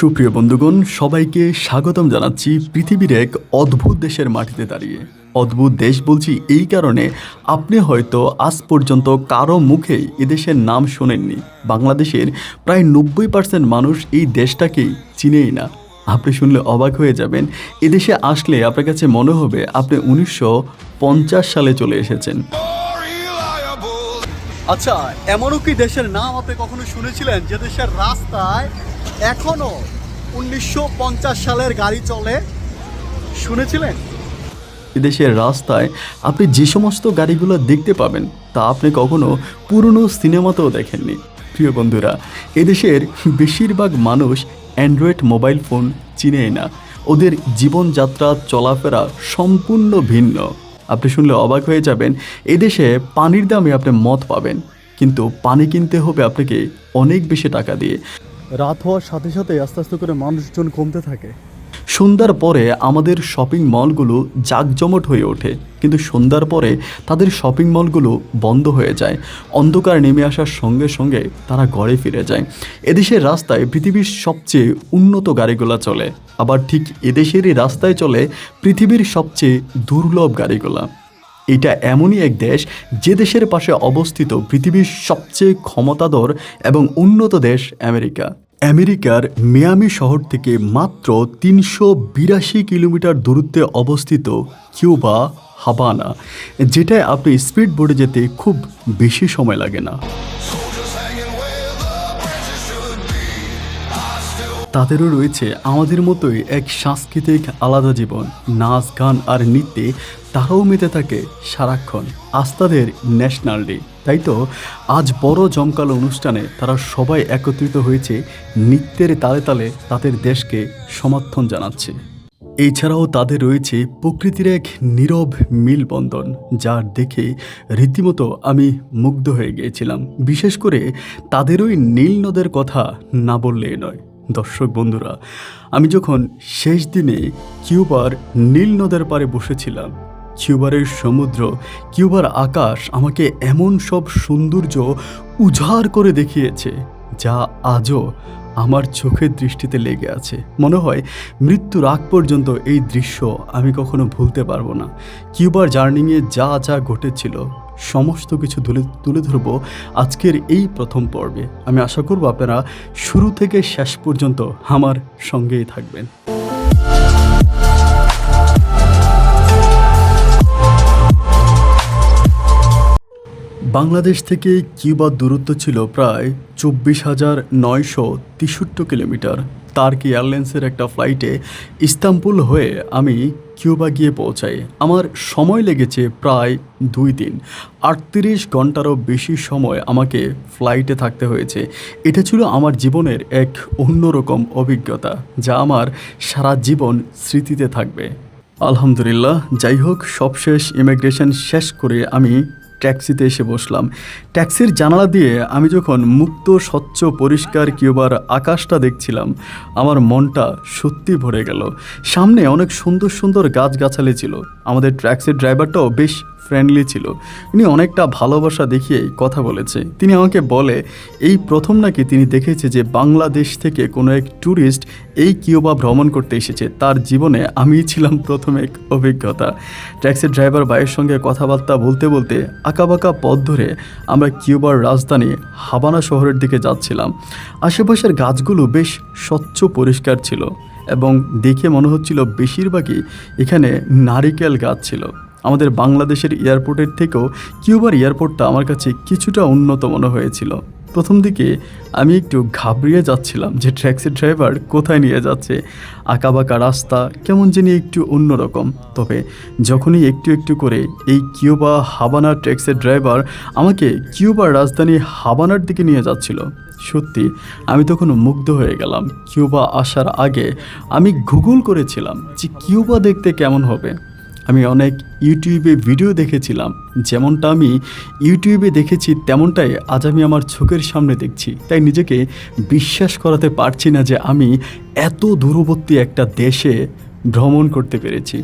সুপ্রিয় বন্ধুগণ, সবাইকে স্বাগতম জানাচ্ছি পৃথিবীর এক অদ্ভুত দেশের মাটিতে দাঁড়িয়ে। অদ্ভুত দেশ বলছি এই কারণে, আপনি হয়তো আজ পর্যন্ত কারো মুখেই এদেশের নাম শোনেননি। বাংলাদেশের প্রায় 90% মানুষ এই দেশটাকেই চিনেই না। আপনি শুনলে অবাক হয়ে যাবেন। এদেশে আসলে আপনার কাছে মনে হবে আপনি 1950 সালে চলে এসেছেন। আচ্ছা, এমনও কি দেশের নাম আপনি কখনো শুনেছিলেন যে দেশের রাস্তায় এখনো 1950 সালের গাড়ি চলে? শুনেছিলেন? এদেশের রাস্তায় আপনি যে সমস্ত গাড়িগুলো দেখতে পাবেন তা আপনি কখনো পুরনো সিনেমাতেও দেখেননি। প্রিয় বন্ধুরা, এদেশের বেশিরভাগ মানুষ অ্যান্ড্রয়েড মোবাইল ফোন চিনেই না। ওদের জীবনযাত্রা চলাফেরা সম্পূর্ণ ভিন্ন। আপনি শুনলে অবাক হয়ে যাবেন, এদেশে পানির দামে আপনি মদ পাবেন, কিন্তু পানি কিনতে হবে আপনাকে অনেক বেশি টাকা দিয়ে। রাত হওয়ার সাথে সাথে আস্তে আস্তে করে মানুষজন কমতে থাকে। সন্ধ্যার পরে আমাদের শপিং মলগুলো জাঁকজমট হয়ে ওঠে, কিন্তু সন্ধ্যার পরে তাদের শপিং মলগুলো বন্ধ হয়ে যায়। অন্ধকার নেমে আসার সঙ্গে সঙ্গে তারা ঘরে ফিরে যায়। এদেশের রাস্তায় পৃথিবীর সবচেয়ে উন্নত গাড়িগুলো চলে, আবার ঠিক এদেশেরই রাস্তায় চলে পৃথিবীর সবচেয়ে দুর্লভ গাড়িগুলা। এটা এমনই এক দেশ যে দেশের পাশে অবস্থিত পৃথিবীর সবচেয়ে ক্ষমতাধর এবং উন্নত দেশ আমেরিকা। আমেরিকার মিয়ামি শহর থেকে মাত্র 382 কিলোমিটার দূরত্বে অবস্থিত কিউবা হাভানা, যেটায় আপনি স্পিড বোটে যেতে খুব বেশি সময় লাগে না। তাদেরও রয়েছে আমাদের মতোই এক সাংস্কৃতিক আলাদা জীবন। নাচ, গান আর নৃত্যে তারাও মেতে থাকে সারাক্ষণ। আজ তাদের ন্যাশনাল ডে, তাই তো আজ বড় জমকালো অনুষ্ঠানে তারা সবাই একত্রিত হয়েছে, নৃত্যের তালে তালে তাদের দেশকে সমর্থন জানাচ্ছে। এছাড়াও তাদের রয়েছে প্রকৃতির এক নীরব মিলবন্ধন, যার দেখে রীতিমতো আমি মুগ্ধ হয়ে গিয়েছিলাম। বিশেষ করে তাদের ওই নীল নদের কথা না বললেই নয়। দর্শক বন্ধুরা, আমি যখন শেষ দিনে কিউবার নীল নদের পাড়ে বসেছিলাম, কিউবারের সমুদ্র, কিউবার আকাশ আমাকে এমন সব সৌন্দর্য উজাড় করে দেখিয়েছে যা আজও আমার চোখের দৃষ্টিতে লেগে আছে। মনে হয় মৃত্যুর আগ পর্যন্ত এই দৃশ্য আমি কখনো ভুলতে পারবো না। কিউবার জার্নিংয়ে যা যা ঘটেছিল সমস্ত কিছু তুলে ধরব আজকের এই প্রথম পর্বে। আমি আশা করব আপনারা শুরু থেকে শেষ পর্যন্ত আমার সঙ্গেই থাকবেন। বাংলাদেশ থেকে কিউবার দূরত্ব ছিল প্রায় 24,963 কিলোমিটার। টার্কি এয়ারলাইন্সের একটা ফ্লাইটে ইস্তাম্বুল হয়ে আমি কিউবা গিয়ে পৌঁছাই। আমার সময় লেগেছে প্রায় 2 দিন। 38 ঘন্টারও বেশি সময় আমাকে ফ্লাইটে থাকতে হয়েছে। এটা ছিল আমার জীবনের এক অন্যরকম অভিজ্ঞতা, যা আমার সারা জীবন স্মৃতিতে থাকবে। আলহামদুলিল্লাহ, যাই হোক, সবশেষ ইমিগ্রেশন শেষ করে আমি ট্যাক্সিতে এসে বসলাম। ট্যাক্সির জানালা দিয়ে আমি যখন মুক্ত, স্বচ্ছ, পরিষ্কার কিউবার আকাশটা দেখছিলাম, আমার মনটা সত্যি ভরে গেল। সামনে অনেক সুন্দর সুন্দর গাছগাছালি ছিল। আমাদের ট্যাক্সির ড্রাইভারটাও বেশ ফ্রেন্ডলি ছিল। উনি অনেকটা ভালোবাসা দেখিয়েই কথা বলেছে। তিনি আমাকে বলে এই প্রথম নাকি তিনি দেখেছে যে বাংলাদেশ থেকে কোনো এক ট্যুরিস্ট এই কিউবা ভ্রমণ করতে এসেছে। তার জীবনে আমিই ছিলাম প্রথম এক অভিজ্ঞতা। ট্যাক্সির ড্রাইভার ভাইয়ের সঙ্গে কথাবার্তা বলতে বলতে আঁকাবাঁকা পথ ধরে আমরা কিউবার রাজধানী হাভানা শহরের দিকে যাচ্ছিলাম। আশেপাশের গাছগুলো বেশ স্বচ্ছ পরিষ্কার ছিল এবং দেখে মনে হচ্ছিল বেশিরভাগই এখানে নারিকেল গাছ ছিল। আমাদের বাংলাদেশের এয়ারপোর্টের থেকেও কিউবার এয়ারপোর্টটা আমার কাছে কিছুটা উন্নত মনে হয়েছিল। প্রথম দিকে আমি একটু ঘাবড়িয়ে যাচ্ছিলাম যে ট্যাক্সি ড্রাইভার কোথায় নিয়ে যাচ্ছে। আঁকাবাঁকা রাস্তা কেমন জানি একটু অন্যরকম। তবে যখনই একটু একটু করে এই কিউবা হাভানার ট্যাক্সি ড্রাইভার আমাকে কিউবার রাজধানী হাভানার দিকে নিয়ে যাচ্ছিল, সত্যি আমি তখন মুগ্ধ হয়ে গেলাম। কিউবা আসার আগে আমি গুগল করেছিলাম যে কিউবা দেখতে কেমন হবে। আমি অনেক ইউটিউবে ভিডিও দেখেছিলাম, যেমনটা আমি ইউটিউবে দেখেছি তেমনটাই আজ আমি আমার চোখের সামনে দেখছি। তাই নিজেকে বিশ্বাস করাতে পারছি না যে আমি এত দূরবর্তী একটা দেশে ভ্রমণ করতে পেরেছি।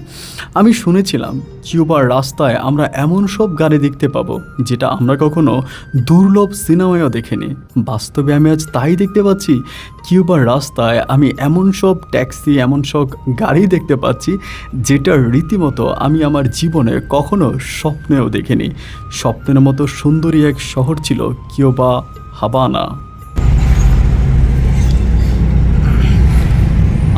আমি শুনেছিলাম কিউবার রাস্তায় আমরা এমন সব গাড়ি দেখতে পাবো যেটা আমরা কখনো দুর্লভ সিনেমায়ও দেখিনি। বাস্তবে আমি আজ তাই দেখতে পাচ্ছি। কিউবার রাস্তায় আমি এমন সব ট্যাক্সি, এমন সব গাড়ি দেখতে পাচ্ছি যেটা রীতিমতো আমি আমার জীবনে কখনো স্বপ্নেও দেখিনি। স্বপ্নের মতো সুন্দরী এক শহর ছিল কিউবা হাভানা।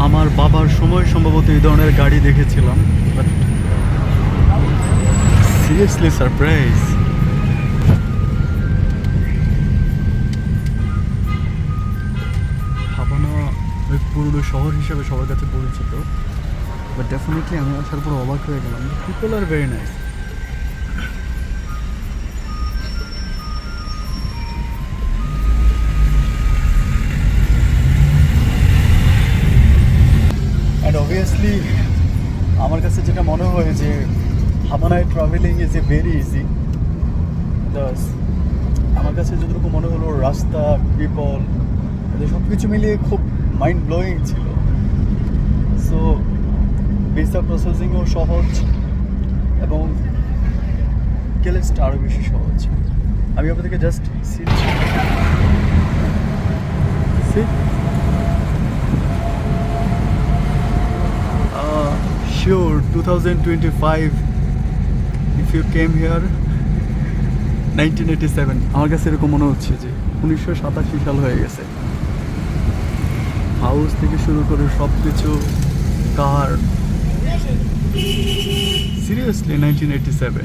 আমার বাবার সময় সম্ভবত এই ধরনের গাড়ি দেখেছিলাম, বাট সিরিয়াসলি সারপ্রাইজ। হাভানা ওই পুরনো শহর হিসেবে সবার কাছে পরিচিত, বাট ডেফিনেটলি আমি আসার পর অবাক হয়ে গেলাম। People are very nice. And obviously আমার কাছে যেটা মনে হয় যে হাভানায় travelling is a very easy. আমার কাছে যতটুকু মনে হলো রাস্তা, পিপল, এদের সব কিছু মিলিয়ে খুব মাইন্ড ব্লোয়িং ছিল। সো ভিসা প্রসেসিংও সহজ এবং কেলেসটা আরও বেশি সহজ। আমি আপনাদেরকে just sure 2025 if you came here 1987, আমার কাছে এরকম মনে হচ্ছে যে 1987 সাল হয়ে গেছে। হাউস থেকে শুরু করে সব কিছু, কার, সিরিয়াসলি 1987।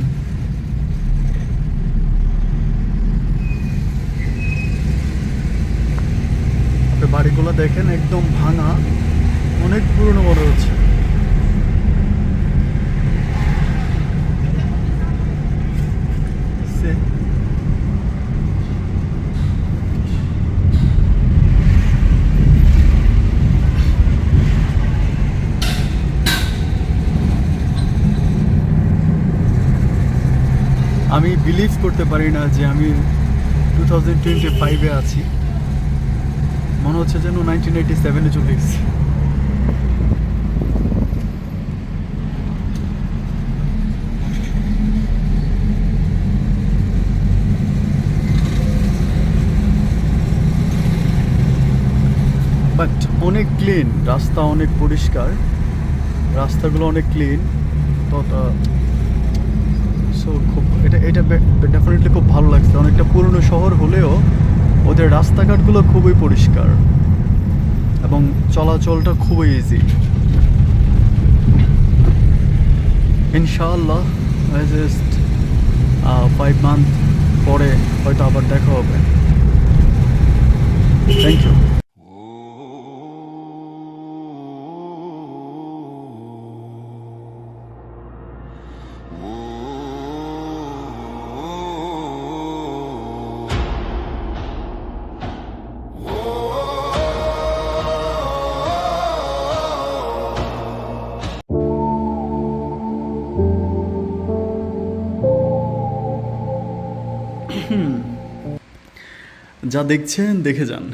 আপনি বাড়িগুলো দেখেন একদম ভাঙা, অনেক পুরনো মনে হচ্ছে। আমি বিলিভ করতে পারি না যে আমি 2025-এ আছি। মনে হচ্ছে যেন 1987-এ চলে এসেছি। বাট অনেক ক্লিন, রাস্তা অনেক পরিষ্কার, রাস্তাগুলো অনেক ক্লিন। সো খুব এটা ডেফিনেটলি খুব ভালো লাগছে। অনেকটা পুরনো শহর হলেও ওদের রাস্তাঘাটগুলো খুবই পরিষ্কার এবং চলাচলটা খুবই ইজি। ইনশাআল্লাহ জাস্ট 5 মান্থ পরে হয়তো আবার দেখা হবে। Thank you. যা দেখছেন দেখে যান।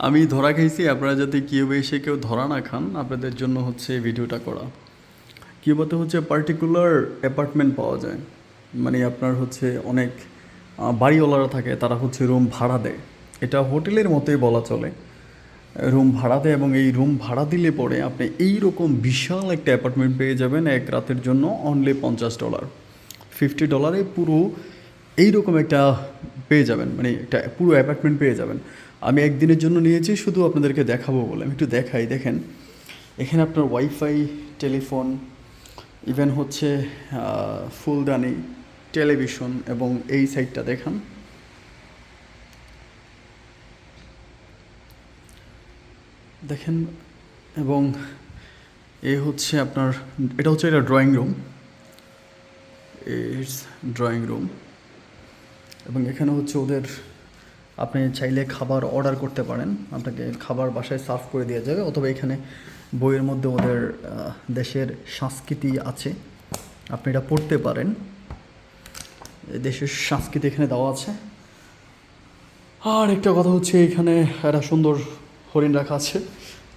আমি ধরা খাইছি, আপনারা যাতে কিউবে এসে কেউ ধরা না খান, আপনাদের জন্য হচ্ছে ভিডিওটা করা। কিউবাতে হচ্ছে পার্টিকুলার অ্যাপার্টমেন্ট পাওয়া যায়, মানে আপনার হচ্ছে অনেক বাড়িওয়ালারা থাকে, তারা হচ্ছে রুম ভাড়া দেয়। এটা হোটেলের মতোই বলা চলে, রুম ভাড়া দেয় এবং এই রুম ভাড়া দিলে পরে আপনি এই রকম বিশাল একটা অ্যাপার্টমেন্ট পেয়ে যাবেন এক রাতের জন্য অনলি $50, $50 পুরো এইরকম একটা পেয়ে যাবেন, মানে একটা পুরো অ্যাপার্টমেন্ট পেয়ে যাবেন। আমি একদিনের জন্য নিয়েছি, শুধু আপনাদেরকে দেখাবো বলে। আমি একটু দেখাই, দেখেন এখানে আপনার ওয়াইফাই, টেলিফোন, ইভেন হচ্ছে ফুলদানি, টেলিভিশন, এবং এই সাইডটা দেখান, দেখেন। এবং এ হচ্ছে আপনার, এটা হচ্ছে এটা drawing room, it's drawing room. এবং এখানে হচ্ছে ওদের, আপনি চাইলে খাবার অর্ডার করতে পারেন, আপনাকে খাবার বাসায় সার্ভ করে দেওয়া যাবে, অথবা এখানে বইয়ের মধ্যে ওদের দেশের সংস্কৃতি আছে, আপনি এটা পড়তে পারেন। দেশের সংস্কৃতি এখানে দেওয়া আছে। আর একটা কথা হচ্ছে এখানে একটা সুন্দর হরিণ রাখা আছে,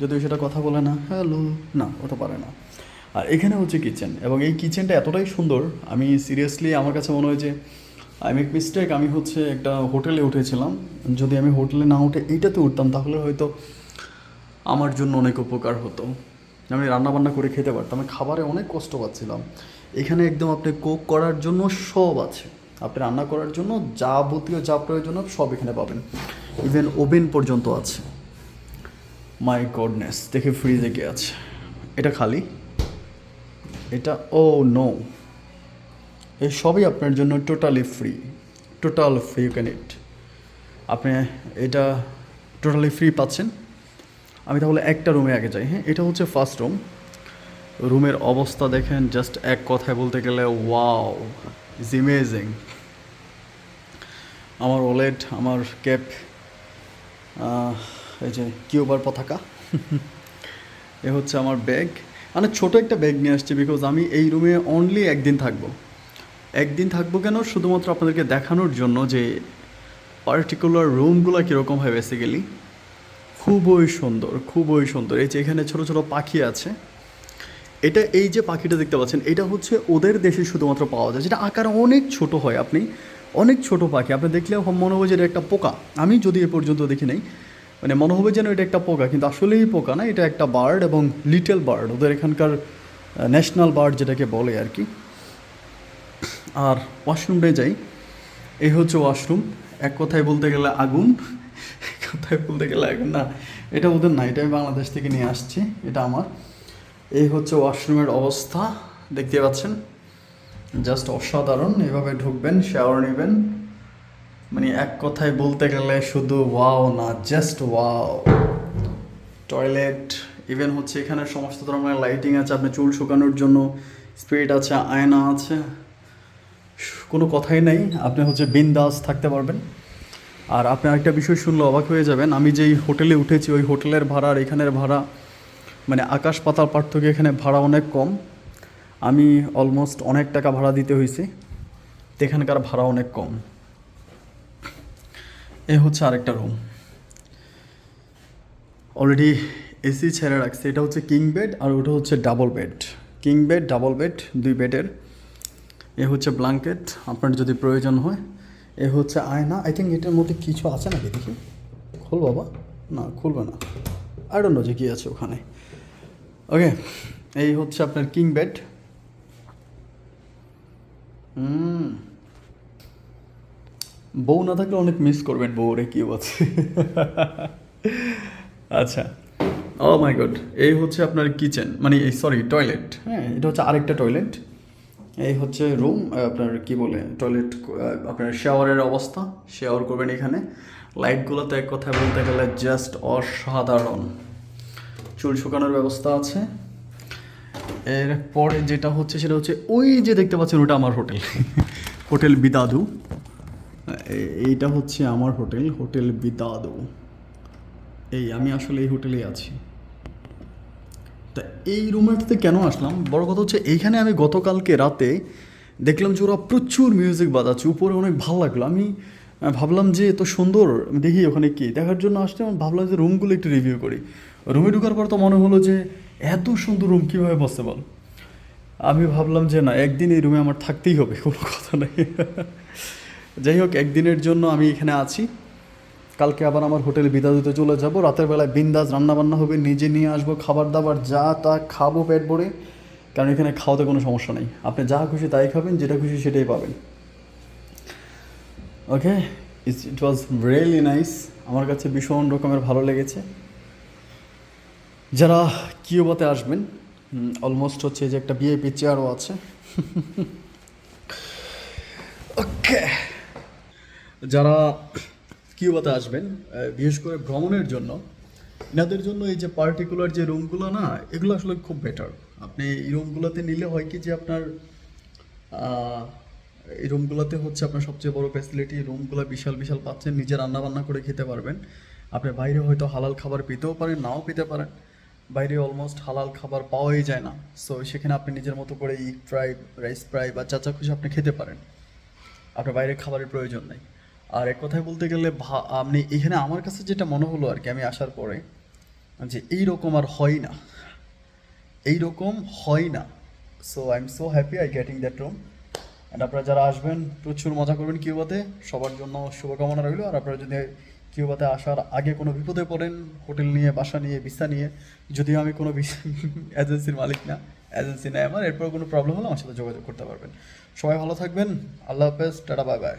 যদিও সেটা কথা বলে না, হ্যালো, না, ওটা পারে না। আর এখানে হচ্ছে কিচেন, এবং এই কিচেনটা এতটাই সুন্দর, আমি সিরিয়াসলি আমার কাছে মনে হয় যে আই মেক মিস্টেক, আমি হচ্ছে একটা হোটেলে উঠেছিলাম, যদি আমি হোটেলে না উঠে এইটাতে উঠতাম তাহলে হয়তো আমার জন্য অনেক উপকার হতো, আমি রান্না বান্না করে খেতে পারতাম। আমি খাবারে অনেক কষ্ট পাচ্ছিলাম। এখানে একদম আপনি কুক করার জন্য সব আছে, আপনি রান্না করার জন্য যাবতীয় যা প্রয়োজন সব এখানে পাবেন, ইভেন ওভেন পর্যন্ত আছে। মাই গডনেস, দেখে ফ্রিজে কি আছে, এটা খালি, এটা ও নো, এই সবই আপনার জন্য totally free, total free, you can eat, আপনি এটা টোটালি ফ্রি পাচ্ছেন। আমি তাহলে একটা রুমে আগে যাই। হ্যাঁ, এটা হচ্ছে ফার্স্ট রুম। রুমের অবস্থা দেখেন, জাস্ট এক কথায় বলতে গেলে ওয়াও, ইজ ইমেজিং। আমার ওয়ালেট, আমার ক্যাপ, এই যে কিউবার পতাকা, এ হচ্ছে আমার ব্যাগ। মানে ছোটো একটা ব্যাগ নিয়ে আসছি, বিকজ আমি এই রুমে অনলি একদিন থাকবো। একদিন থাকবো কেন, শুধুমাত্র আপনাদেরকে দেখানোর জন্য যে পার্টিকুলার রুমগুলো কীরকম হয় বেসিক্যালি। খুবই সুন্দর, খুবই সুন্দর। এই যে এখানে ছোটো ছোটো পাখি আছে, এটা এই যে পাখিটা দেখতে পাচ্ছেন, এটা হচ্ছে ওদের দেশে শুধুমাত্র পাওয়া যায়, যেটা আকারে অনেক ছোট হয়। আপনি অনেক ছোট পাখি, আপনি দেখলেও মনে হবে যে এটা একটা পোকা। আমি যদি এ পর্যন্ত দেখি নাই, মানে মনে হবে যেন এটা একটা পোকা, কিন্তু আসলেই পোকা না, এটা একটা বার্ড, এবং লিটল বার্ড, ওদের এখানকার ন্যাশনাল বার্ড যেটাকে বলে আর কি। আর ওয়াশরুমে যাই, এই হচ্ছে ওয়াশরুম। এক কথায় বলতে গেলে আগুন, এক কথায় বলতে গেলে আগুন না, এটা ওদের না, এটা আমি বাংলাদেশ থেকে নিয়ে আসছি, এটা আমার। এই হচ্ছে ওয়াশরুমের অবস্থা, দেখতে পাচ্ছেন, জাস্ট অসাধারণ। এভাবে ঢুকবেন, শাওয়ার নেবেন, মানে এক কথায় বলতে গেলে শুধু ওয়াও না, জাস্ট ওয়াও। টয়লেট, ইভেন হচ্ছে এখানে সমস্ত ধরনের লাইটিং আছে, আপনি চুল শুকানোর জন্য স্পিরিট আছে, আয়না আছে, কোনো কথাই নেই, আপনি হচ্ছে বিন্দাস থাকতে পারবেন। আর আপনি আরেকটা বিষয় শুনলে অবাক হয়ে যাবেন, আমি যেই হোটেলে উঠেছি ওই হোটেলের ভাড়া আর এখানের ভাড়া, মানে আকাশ পাতাল পার্থক্য। এখানে ভাড়া অনেক কম, আমি অলমোস্ট অনেক টাকা ভাড়া দিতে হয়েছে, এখানকার ভাড়া অনেক কম। এ হচ্ছে আরেকটা রুম, অলরেডি এসি ছেড়ে রাখছে। এটা হচ্ছে কিং বেড, আর ওটা হচ্ছে double bed. King bed, double bed, দুই বেডের। এ হচ্ছে ব্ল্যাঙ্কেট আপনার যদি প্রয়োজন হয়। এ হচ্ছে আয়না। আই থিঙ্ক এটার মধ্যে কিছু আছে নাকি, দেখি, খোল বাবা, না খুলবে না, আই ডোন্ট নো যে কী আছে ওখানে। ওকে, এই হচ্ছে আপনার কিং বেড। বউ না থাকলে অনেক মিস করবেন, বউরে কেউ আছে। আচ্ছা, ও মাই গড, এই হচ্ছে আপনার কিচেন, মানে এই সরি টয়লেট। হ্যাঁ, এটা হচ্ছে আরেকটা টয়লেট। এই হচ্ছে রুম, আপনার কি বলে টয়লেট, আপনার শাওয়ারের অবস্থা, শাওয়ার করবেন এখানে। লাইটগুলো তো এক কথায় বলতে গেলে জাস্ট অসাধারণ। চুল শুকানোর ব্যবস্থা আছে। এরপরে যেটা হচ্ছে সেটা হচ্ছে ওই যে দেখতে পাচ্ছেন, ওটা আমার হোটেল, হোটেল বিদাদু। এইটা হচ্ছে আমার হোটেল, হোটেল বিদাদু। এই আমি আসলে এই হোটেলেই আছি। তা এই রুমটাতে কেন আসলাম, বড় কথা হচ্ছে এইখানে আমি গতকালকে রাতে দেখলাম যে ওরা প্রচুর মিউজিক বাজাচ্ছে, উপরে অনেক ভালো লাগলো। আমি ভাবলাম যে এত সুন্দর, দেখি ওখানে কি দেখার জন্য আসতে, আমি ভাবলাম যে রুমগুলো একটু রিভিউ করি। রুমে ঢোকার পর তো মনে হলো যে এত সুন্দর রুম কীভাবে পসিবল। আমি ভাবলাম যে না, একদিন এই রুমে আমার থাকতেই হবে, কোনো কথা নেই। যাই হোক, একদিনের জন্য আমি এখানে আছি, কালকে আবার আমার হোটেলে বিদায় দিতে চলে যাব। রাতের বেলায় বিন্দাস রান্নাবান্না হবে, নিজে নিয়ে আসবো খাবার দাবার, যা তা খাবো পেট ভরে, কারণ এখানে খাওয়াতে কোনো সমস্যা নেই, আপনি যা খুশি তাই খাবেন, যেটা খুশি সেটাই পাবেন। ওকে, ইট ওয়াজ রিয়েলি নাইস, আমার কাছে ভীষণ রকমের ভালো লেগেছে। যারা কিউবাতে আসবেন, অলমোস্ট হচ্ছে যে একটা ভিআইপি চেয়ারও আছে। ওকে, যারা কিউবাতে আসবেন বিশেষ করে ভ্রমণের জন্য, এনাদের জন্য এই যে পার্টিকুলার যে রুমগুলো না, এগুলো আসলে খুব বেটার। আপনি এই রুমগুলোতে নিলে হয় কি যে আপনার এই রুমগুলোতে হচ্ছে আপনার সবচেয়ে বড় ফ্যাসিলিটি, রুমগুলো বিশাল বিশাল পাচ্ছেন, নিজে রান্না বান্না করে খেতে পারবেন। আপনি বাইরে হয়তো হালাল খাবার পেতেও পারেন, নাও পেতে পারেন, বাইরে অলমোস্ট হালাল খাবার পাওয়াই যায় না। সো সেখানে আপনি নিজের মতো করে ইগ ফ্রাই, রাইস ফ্রাই বা চাচা খুশি আপনি খেতে পারেন, আপনার বাইরে খাবারের প্রয়োজন নেই। আর এক কথায় বলতে গেলে আপনি এখানে আমার কাছে যেটা মনে হলো আর কি, আমি আসার পরে যে এইরকম আর হয় না, এইরকম হয় না। So I am so happy I getting that room. And আপনারা যারা আসবেন প্রচুর মজা করবেন কিউবাতে, সবার জন্য শুভকামনা রইল। আর আপনারা যদি কিউবাতে আসার আগে কোনো বিপদে পড়েন, হোটেল নিয়ে, বাসা নিয়ে, ভিসা নিয়ে, যদিও আমি কোনো এজেন্সির মালিক না, এজেন্সি নেই আমার, এরপর কোনো প্রবলেম হলে আমার সাথে যোগাযোগ করতে পারবেন। সবাই ভালো থাকবেন, আল্লাহ হাফেজ, টাটা, বাই বাই।